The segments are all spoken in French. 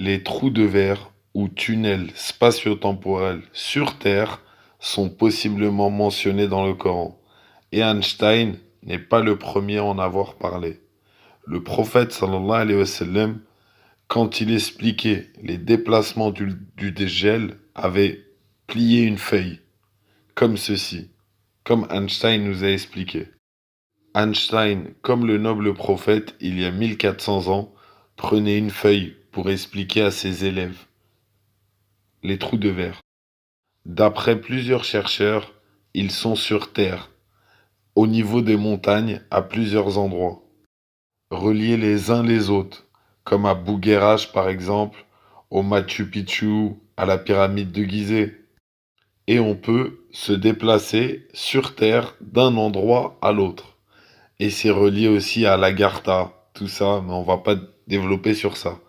Les trous de verre ou tunnels spatio-temporels sur Terre sont possiblement mentionnés dans le Coran, et Einstein n'est pas le premier à en avoir parlé. Le prophète sallallahu alayhi wa sallam, quand il expliquait les déplacements du dégel, avait plié une feuille, comme ceci, comme Einstein nous a expliqué. Einstein, comme le noble prophète, il y a 1400 ans, prenait une feuille pour expliquer à ses élèves les trous de verre. D'après plusieurs chercheurs, ils sont sur Terre, au niveau des montagnes, à plusieurs endroits, reliés les uns les autres, comme à Bouguerage par exemple, au Machu Picchu, à la pyramide de Gizeh. Et on peut se déplacer sur Terre d'un endroit à l'autre. Et c'est relié aussi à l'Agartha, tout ça, mais on va pas développer sur ça.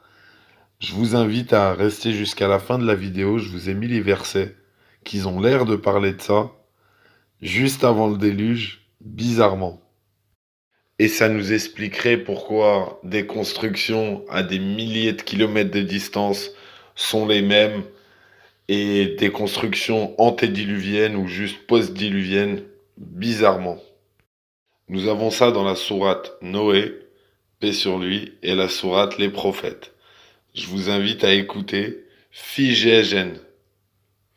Je vous invite à rester jusqu'à la fin de la vidéo, je vous ai mis les versets qui ont l'air de parler de ça, juste avant le déluge, bizarrement. Et ça nous expliquerait pourquoi des constructions à des milliers de kilomètres de distance sont les mêmes et des constructions antédiluviennes ou juste post-diluviennes, bizarrement. Nous avons ça dans la sourate Noé, paix sur lui, et la sourate Les Prophètes. Je vous invite à écouter Figégène.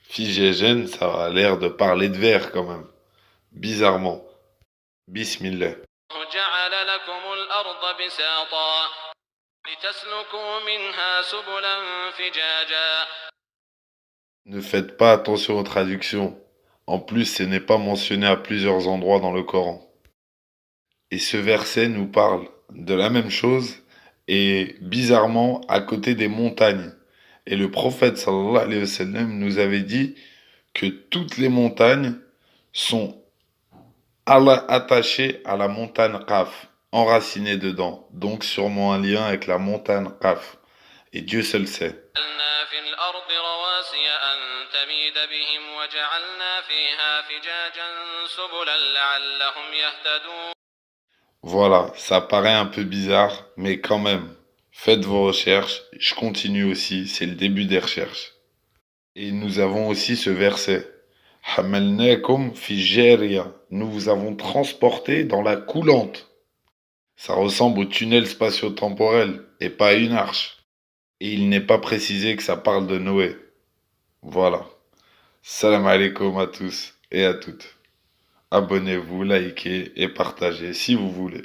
Figégène, ça a l'air de parler de verre quand même. Bizarrement. Bismillah. جعل لكم الأرض بساطا لتسلكوا منها سبلا فجاجا. Ne faites pas attention aux traductions. En plus, ce n'est pas mentionné à plusieurs endroits dans le Coran. Et ce verset nous parle de la même chose et bizarrement à côté des montagnes. Et le prophète sallallahu alayhi wa sallam nous avait dit que toutes les montagnes sont attachées à la montagne Qaf, enracinées dedans. Donc sûrement un lien avec la montagne Qaf. Et Dieu seul sait. جعلنا في الأرض رواسي أن تميد بهم وجعلنا فيها فجاجا سبلا لعلهم يهتدون. Voilà, ça paraît un peu bizarre, mais quand même, faites vos recherches. Je continue aussi, c'est le début des recherches. Et nous avons aussi ce verset. Hamalnakum fi jaria. Nous vous avons transporté dans la coulante. Ça ressemble au tunnel spatio-temporel et pas à une arche. Et il n'est pas précisé que ça parle de Noé. Voilà. Salam alaikum à tous et à toutes. Abonnez-vous, likez et partagez si vous voulez.